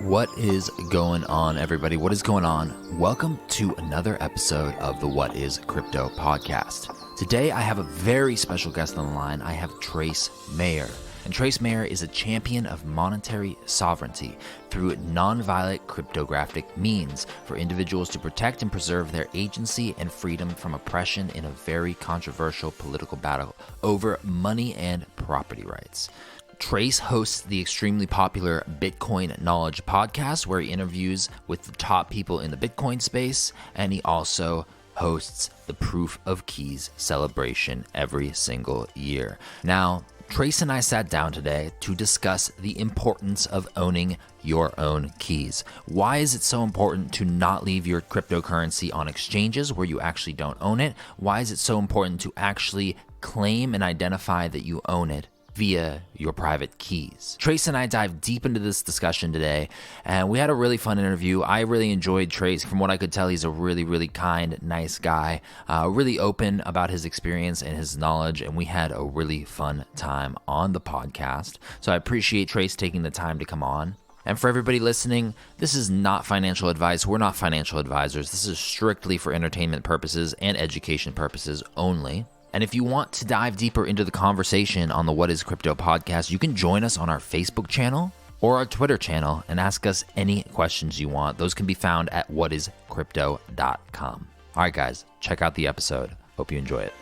What is going on, everybody? What is going on? Welcome to another episode of the What is Crypto podcast. Today, I have a very special guest on the line. I have Trace Mayer. And Trace Mayer is a champion of monetary sovereignty through nonviolent cryptographic means for individuals to protect and preserve their agency and freedom from oppression in a very controversial political battle over money and property rights. Trace hosts the extremely popular Bitcoin Knowledge podcast, where he interviews with the top people in the Bitcoin space, and he also hosts the Proof of Keys celebration every single year. Now, Trace and I sat down today to discuss the importance of owning your own keys. Why is it so important to not leave your cryptocurrency on exchanges where you actually don't own it? Why is it so important to actually claim and identify that you own it via your private keys? Trace and I dive deep into this discussion today, and we had a really fun interview. I really enjoyed Trace. From what I could tell, he's a really, really kind, nice guy, really open about his experience and his knowledge, and we had a really fun time on the podcast. So I appreciate Trace taking the time to come on. And for everybody listening, this is not financial advice. We're not financial advisors. This is strictly for entertainment purposes and education purposes only. And if you want to dive deeper into the conversation on the What is Crypto podcast, you can join us on our Facebook channel or our Twitter channel and ask us any questions you want. Those can be found at whatiscrypto.com. All right, guys, check out the episode. Hope you enjoy it.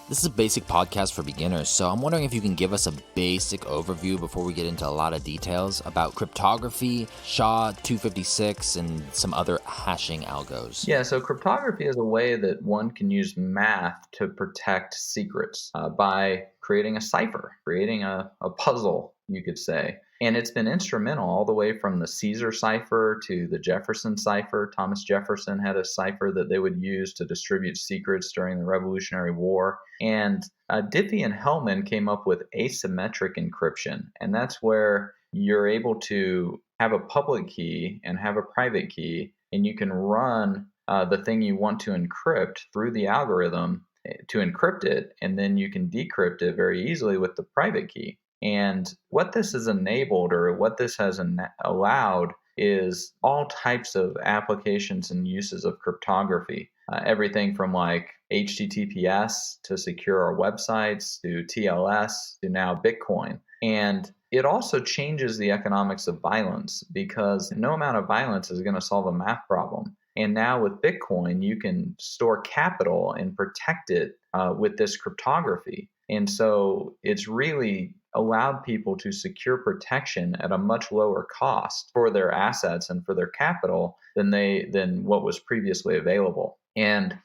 This is a basic podcast for beginners, so I'm wondering if you can give us a basic overview before we get into a lot of details about cryptography, SHA-256, and some other hashing algos. Yeah, so cryptography is a way that one can use math to protect secrets by creating a cipher, creating a puzzle, you could say. And it's been instrumental all the way from the Caesar cipher to the Jefferson cipher. Thomas Jefferson had a cipher that they would use to distribute secrets during the Revolutionary War. And Diffie and Hellman came up with asymmetric encryption. And that's where you're able to have a public key and have a private key, and you can run the thing you want to encrypt through the algorithm to encrypt it, and then you can decrypt it very easily with the private key. And what this has enabled, or what this has allowed, is all types of applications and uses of cryptography. Everything from like HTTPS to secure our websites, to TLS, to now Bitcoin. And it also changes the economics of violence, because no amount of violence is going to solve a math problem. And now with Bitcoin, you can store capital and protect it with this cryptography. And so it's really allowed people to secure protection at a much lower cost for their assets and for their capital than what was previously available. And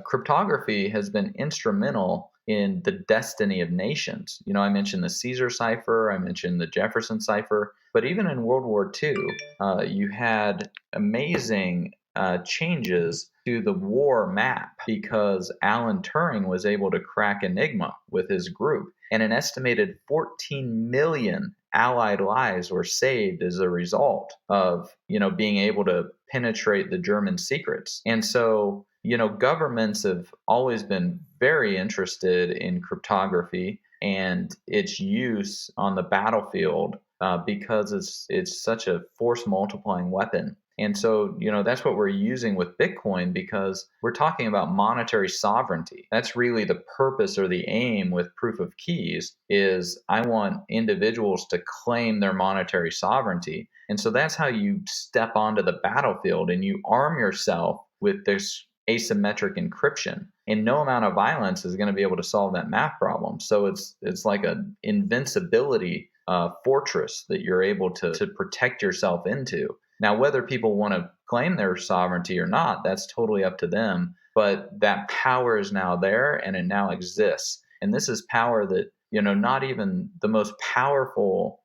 cryptography has been instrumental in the destiny of nations. You know, I mentioned the Caesar cipher, I mentioned the Jefferson cipher, but even in World War II, you had amazing changes to the war map, because Alan Turing was able to crack Enigma with his group, and an estimated 14 million Allied lives were saved as a result of, being able to penetrate the German secrets. And so, governments have always been very interested in cryptography and its use on the battlefield because it's such a force multiplying weapon. And so, that's what we're using with Bitcoin, because we're talking about monetary sovereignty. That's really the purpose or the aim with proof of keys, is I want individuals to claim their monetary sovereignty. And so that's how you step onto the battlefield and you arm yourself with this asymmetric encryption. And no amount of violence is going to be able to solve that math problem. So it's like an invincibility fortress that you're able to protect yourself into. Now, whether people want to claim their sovereignty or not, that's totally up to them. But that power is now there, and it now exists. And this is power that, not even the most powerful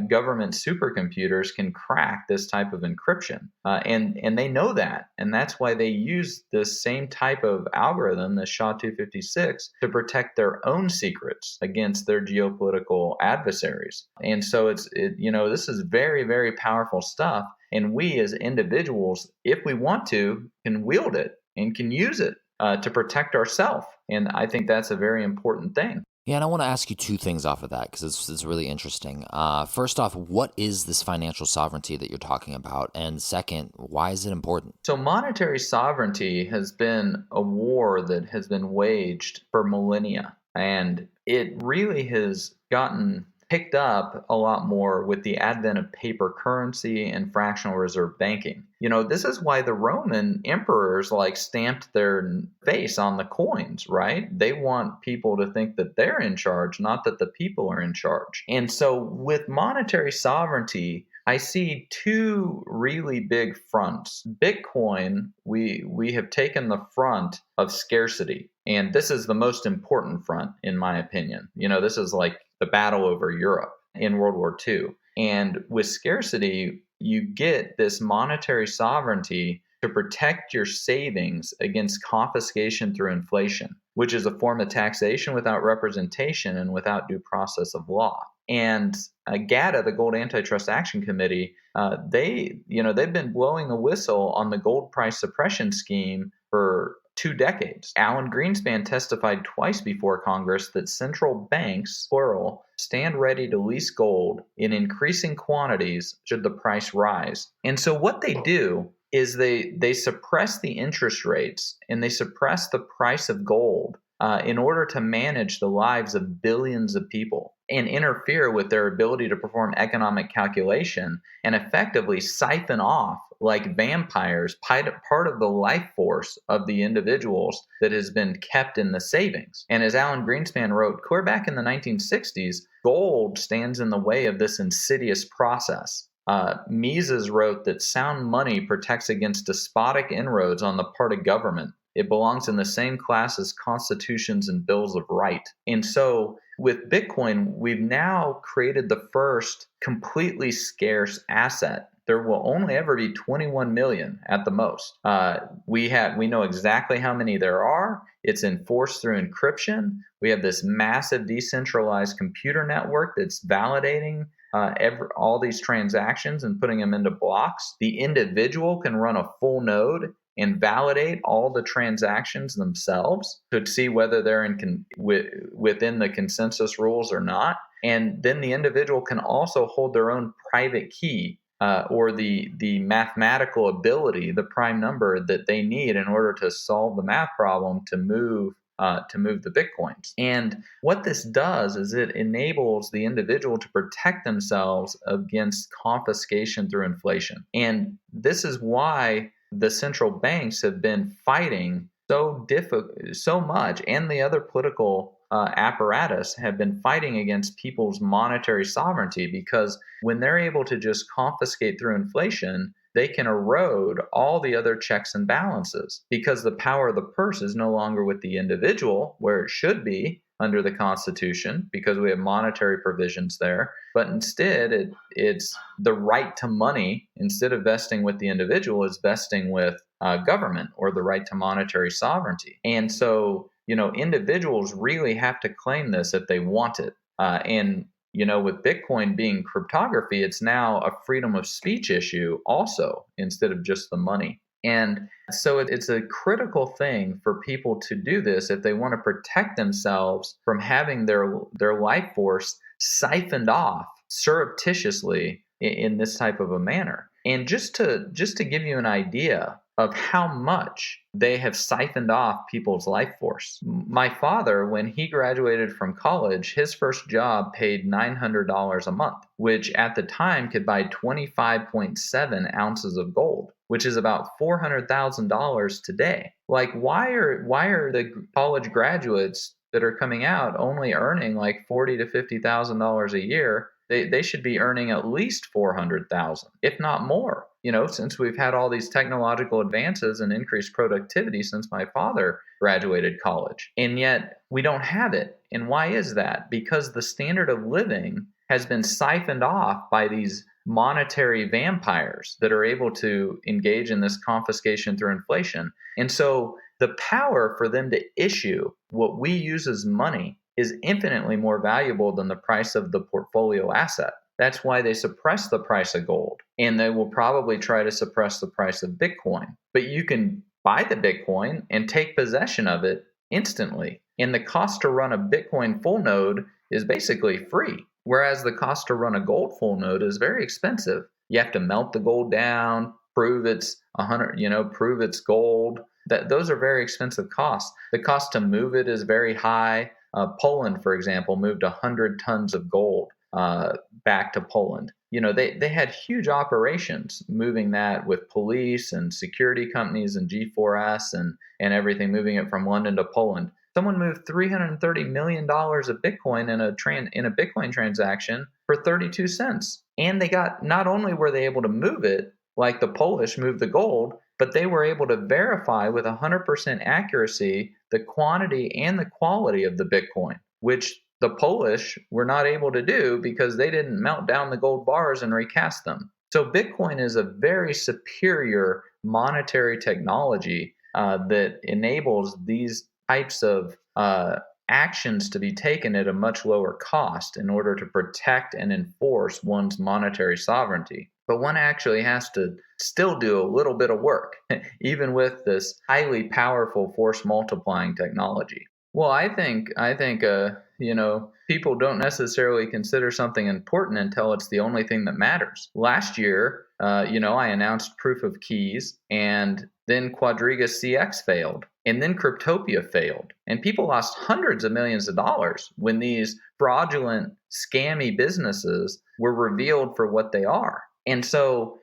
government supercomputers can crack this type of encryption. And they know that. And that's why they use this same type of algorithm, the SHA-256, to protect their own secrets against their geopolitical adversaries. And so this is very, very powerful stuff. And we as individuals, if we want to, can wield it and can use it to protect ourselves. And I think that's a very important thing. Yeah, and I want to ask you two things off of that because it's really interesting. First off, what is this financial sovereignty that you're talking about? And second, why is it important? So, monetary sovereignty has been a war that has been waged for millennia, and it really has gotten picked up a lot more with the advent of paper currency and fractional reserve banking. This is why the Roman emperors stamped their face on the coins, right? They want people to think that they're in charge, not that the people are in charge. And so, with monetary sovereignty, I see two really big fronts. Bitcoin, we have taken the front of scarcity, and this is the most important front in my opinion. This is like the battle over Europe in World War II. And with scarcity, you get this monetary sovereignty to protect your savings against confiscation through inflation, which is a form of taxation without representation and without due process of law. And GATA, the Gold Antitrust Action Committee, they've been blowing the whistle on the gold price suppression scheme for 2 decades. Alan Greenspan testified twice before Congress that central banks, plural, stand ready to lease gold in increasing quantities should the price rise. And so what they do is they suppress the interest rates and they suppress the price of gold in order to manage the lives of billions of people and interfere with their ability to perform economic calculation and effectively siphon off, like vampires, part of the life force of the individuals that has been kept in the savings. And as Alan Greenspan wrote clear back in the 1960s, gold stands in the way of this insidious process. Mises wrote that sound money protects against despotic inroads on the part of government. It belongs in the same class as constitutions and bills of right. And so with Bitcoin, we've now created the first completely scarce asset. There will only ever be 21 million at the most. We know exactly how many there are. It's enforced through encryption. We have this massive decentralized computer network that's validating all these transactions and putting them into blocks. The individual can run a full node and validate all the transactions themselves to see whether they're within the consensus rules or not. And then the individual can also hold their own private key or the mathematical ability, the prime number that they need in order to solve the math problem to move the Bitcoins. And what this does is it enables the individual to protect themselves against confiscation through inflation. And this is why the central banks have been fighting so much, and the other political apparatus have been fighting against people's monetary sovereignty, because when they're able to just confiscate through inflation, they can erode all the other checks and balances, because the power of the purse is no longer with the individual where it should be under the Constitution, because we have monetary provisions there. But instead, it's the right to money, instead of vesting with the individual, is vesting with government, or the right to monetary sovereignty. And so, individuals really have to claim this if they want it. And with Bitcoin being cryptography, it's now a freedom of speech issue also, instead of just the money. And so it's a critical thing for people to do this if they want to protect themselves from having their life force siphoned off surreptitiously in this type of a manner. And just to give you an idea of how much they have siphoned off people's life force. My father, when he graduated from college, his first job paid $900 a month, which at the time could buy 25.7 ounces of gold, which is about $400,000 today. Like, why are the college graduates that are coming out only earning like $40,000 to $50,000 a year? They should be earning at least $400,000, if not more. Since we've had all these technological advances and increased productivity since my father graduated college. And yet we don't have it. And why is that? Because the standard of living has been siphoned off by these monetary vampires that are able to engage in this confiscation through inflation. And so the power for them to issue what we use as money is infinitely more valuable than the price of the portfolio asset. That's why they suppress the price of gold, and they will probably try to suppress the price of Bitcoin. But you can buy the Bitcoin and take possession of it instantly. And the cost to run a Bitcoin full node is basically free, whereas the cost to run a gold full node is very expensive. You have to melt the gold down, prove it's 100, prove it's gold. Those are very expensive costs. The cost to move it is very high. Poland, for example, moved 100 tons of gold back to Poland. They had huge operations moving that with police and security companies and G4S and everything, moving it from London to Poland. Someone moved $330 million of Bitcoin in a Bitcoin transaction for 32 cents. And not only were they able to move it like the Polish moved the gold, but they were able to verify with 100% accuracy the quantity and the quality of the Bitcoin, which the Polish were not able to do because they didn't melt down the gold bars and recast them. So Bitcoin is a very superior monetary technology that enables these types of actions to be taken at a much lower cost in order to protect and enforce one's monetary sovereignty. But one actually has to still do a little bit of work, even with this highly powerful force multiplying technology. Well, I think people don't necessarily consider something important until it's the only thing that matters. Last year, I announced proof of keys, and then Quadriga CX failed, and then Cryptopia failed, and people lost hundreds of millions of dollars when these fraudulent, scammy businesses were revealed for what they are. And so,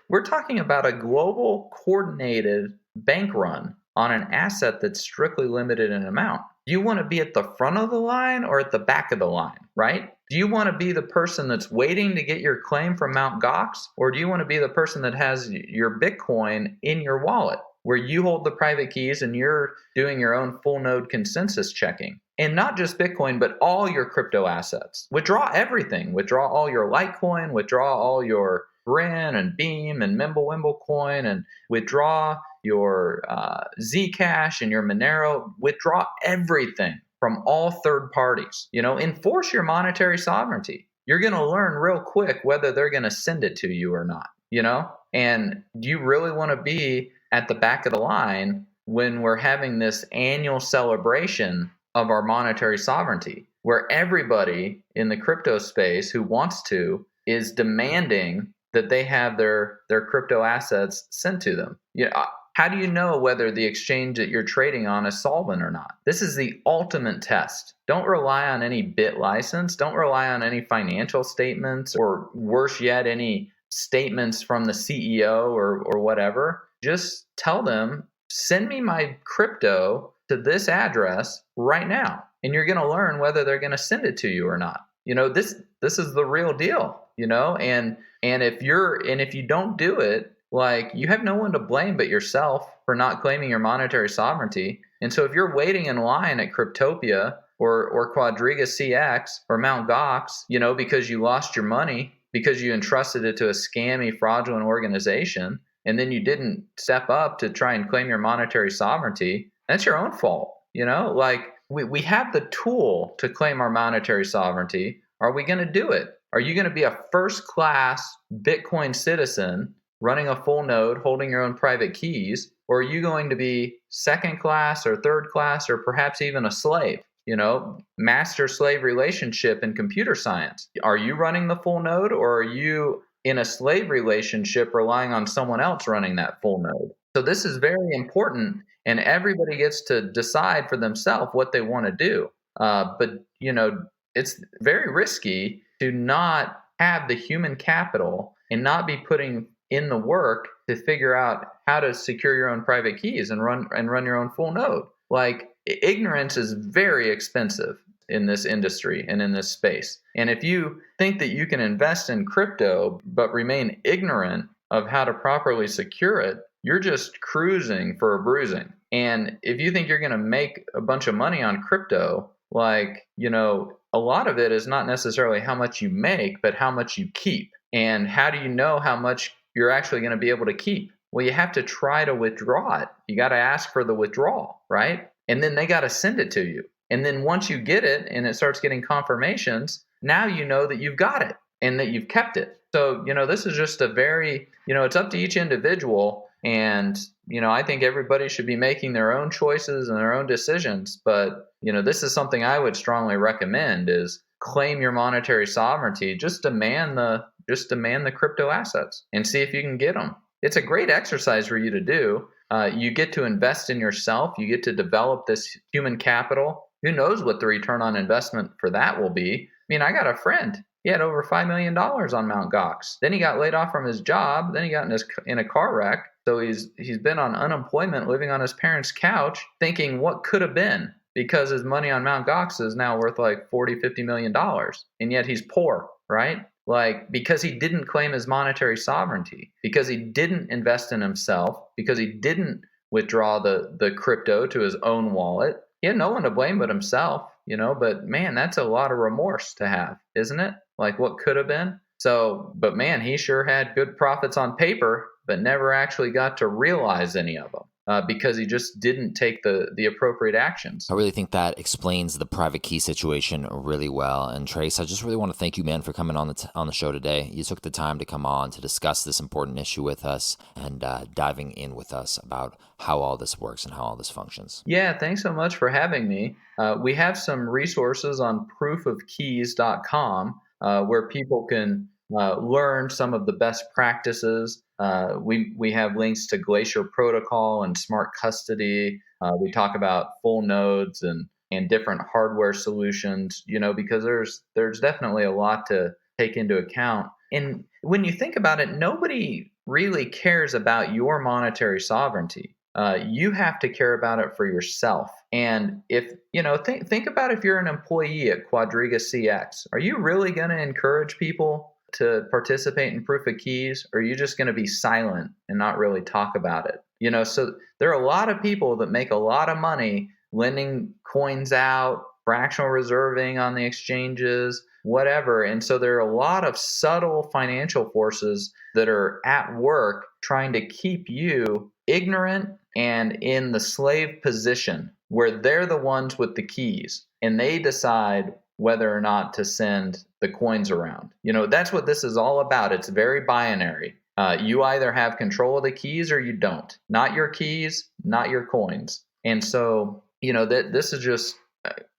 we're talking about a global coordinated bank run on an asset that's strictly limited in amount. Do you want to be at the front of the line or at the back of the line, right? Do you want to be the person that's waiting to get your claim from Mt. Gox, or do you want to be the person that has your Bitcoin in your wallet, where you hold the private keys and you're doing your own full node consensus checking? And not just Bitcoin, but all your crypto assets. Withdraw everything. Withdraw all your Litecoin, withdraw all your Brin and Beam and Mimblewimble coin, and withdraw your Zcash and your Monero. Withdraw everything from all third parties. Enforce your monetary sovereignty. You're going to learn real quick whether they're going to send it to you or not. And do you really want to be at the back of the line when we're having this annual celebration of our monetary sovereignty, where everybody in the crypto space who wants to is demanding that they have their crypto assets sent to them? How do you know whether the exchange that you're trading on is solvent or not? This is the ultimate test. Don't rely on any bit license. Don't rely on any financial statements, or worse yet, any statements from the CEO or whatever. Just tell them, send me my crypto to this address right now, and you're going to learn whether they're going to send it to you or not. This is the real deal. And if you don't do it, you have no one to blame but yourself for not claiming your monetary sovereignty. And so if you're waiting in line at Cryptopia or Quadriga CX or Mt. Gox, because you lost your money because you entrusted it to a scammy, fraudulent organization, and then you didn't step up to try and claim your monetary sovereignty, that's your own fault. We have the tool to claim our monetary sovereignty. Are we going to do it? Are you going to be a first-class Bitcoin citizen running a full node, holding your own private keys, or are you going to be second class or third class, or perhaps even a slave? Master-slave relationship in computer science. Are you running the full node, or are you in a slave relationship relying on someone else running that full node? So this is very important, and everybody gets to decide for themselves what they want to do. But it's very risky to not have the human capital and not be putting in the work to figure out how to secure your own private keys and run your own full node. Ignorance is very expensive in this industry and in this space. And if you think that you can invest in crypto but remain ignorant of how to properly secure it, you're just cruising for a bruising. And if you think you're going to make a bunch of money on crypto, a lot of it is not necessarily how much you make, but how much you keep. And how do you know how much you're actually going to be able to keep? Well, you have to try to withdraw it. You got to ask for the withdrawal, right? And then they got to send it to you. And then once you get it and it starts getting confirmations, now you know that you've got it and that you've kept it. So, this is just a very, it's up to each individual. And, I think everybody should be making their own choices and their own decisions. But, this is something I would strongly recommend is claim your monetary sovereignty. Just demand the crypto assets and see if you can get them. It's a great exercise for you to do. You get to invest in yourself. You get to develop this human capital. Who knows what the return on investment for that will be? I mean, I got a friend. He had over $5 million on Mt. Gox. Then he got laid off from his job. Then he got in a car wreck. So he's been on unemployment, living on his parents' couch, thinking what could have been, because his money on Mt. Gox is now worth like $40-50 million. And yet he's poor, right? Like, because he didn't claim his monetary sovereignty, because he didn't invest in himself, because he didn't withdraw the crypto to his own wallet. He had no one to blame but himself, but man, that's a lot of remorse to have, isn't it? Like what could have been. So, but man, he sure had good profits on paper, but never actually got to realize any of them. Because he just didn't take the appropriate actions. I really think that explains the private key situation really well. And Trace, I just really want to thank you, man, for coming on the show today. You took the time to come on to discuss this important issue with us and diving in with us about how all this works and how all this functions. Yeah, thanks so much for having me. We have some resources on proofofkeys.com where people can learn some of the best practices. We have links to Glacier Protocol and smart custody. We talk about full nodes and different hardware solutions, because there's definitely a lot to take into account. And when you think about it, nobody really cares about your monetary sovereignty. You have to care about it for yourself. And if, think about if you're an employee at Quadriga CX, are you really going to encourage people to participate in proof of keys, or are you just going to be silent and not really talk about it? So there are a lot of people that make a lot of money lending coins out, fractional reserving on the exchanges, whatever. And so there are a lot of subtle financial forces that are at work trying to keep you ignorant and in the slave position where they're the ones with the keys and they decide whether or not to send the coins around. That's what this is all about. It's very binary. You either have control of the keys or you don't. Not your keys, not your coins. And so, this is just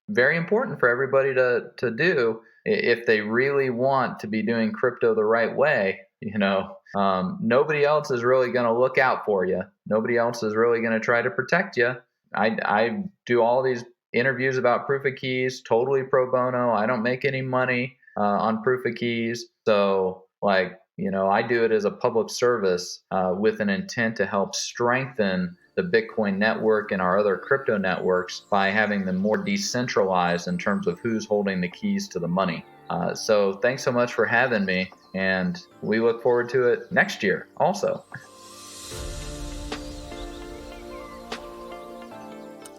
very important for everybody to do if they really want to be doing crypto the right way. Nobody else is really going to look out for you. Nobody else is really going to try to protect you. I do all these interviews about proof of keys, totally pro bono. I don't make any money on proof of keys. So I do it as a public service with an intent to help strengthen the Bitcoin network and our other crypto networks by having them more decentralized in terms of who's holding the keys to the money. So thanks so much for having me. And we look forward to it next year also.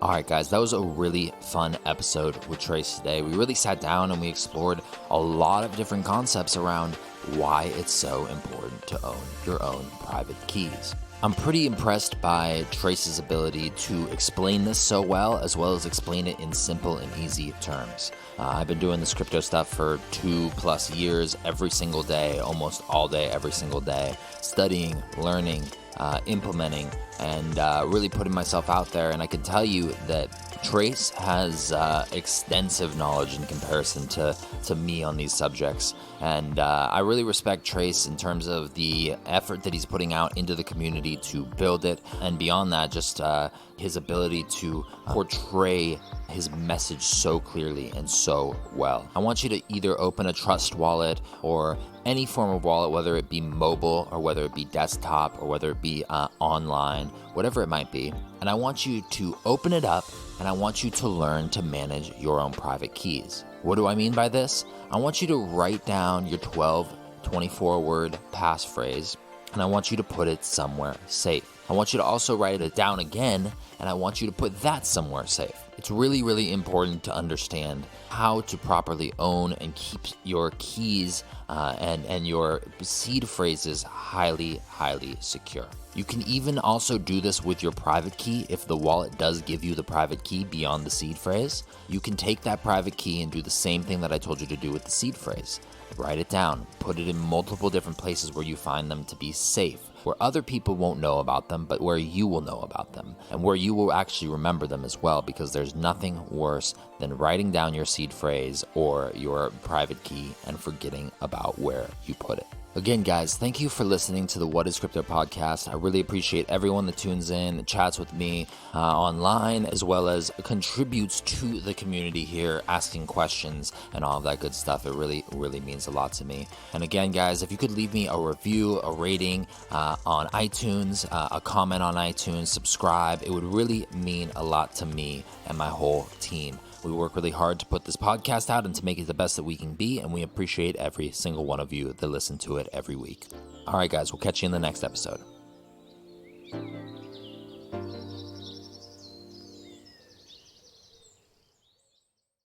All right, guys, that was a really fun episode with Trace today. We really sat down and we explored a lot of different concepts around why it's so important to own your own private keys. I'm pretty impressed by Trace's ability to explain this so well as explain it in simple and easy terms. I've been doing this crypto stuff for 2+ years, every single day, almost all day, every single day, studying, learning, implementing, and really putting myself out there. And I can tell you that Trace has extensive knowledge in comparison to me on these subjects. And I really respect Trace in terms of the effort that he's putting out into the community to build it. And beyond that, just his ability to portray his message so clearly and so well. I want you to either open a trust wallet or any form of wallet, whether it be mobile or whether it be desktop or whether it be online, whatever it might be. And I want you to open it up and I want you to learn to manage your own private keys. What do I mean by this? I want you to write down your 24-word passphrase and I want you to put it somewhere safe. I want you to also write it down again, and I want you to put that somewhere safe. It's really, really important to understand how to properly own and keep your keys and your seed phrases highly, highly secure. You can even also do this with your private key if the wallet does give you the private key beyond the seed phrase. You can take that private key and do the same thing that I told you to do with the seed phrase. Write it down, put it in multiple different places where you find them to be safe, where other people won't know about them, but where you will know about them and where you will actually remember them as well, because there's nothing worse than writing down your seed phrase or your private key and forgetting about where you put it. Again, guys, thank you for listening to the What is Crypto podcast. I really appreciate everyone that tunes in, chats with me online, as well as contributes to the community here, asking questions and all of that good stuff. It really, really means a lot to me. And again, guys, if you could leave me a review, a rating on iTunes, a comment on iTunes, subscribe, it would really mean a lot to me and my whole team. We work really hard to put this podcast out and to make it the best that we can be, and we appreciate every single one of you that listen to it every week. All right, guys, we'll catch you in the next episode.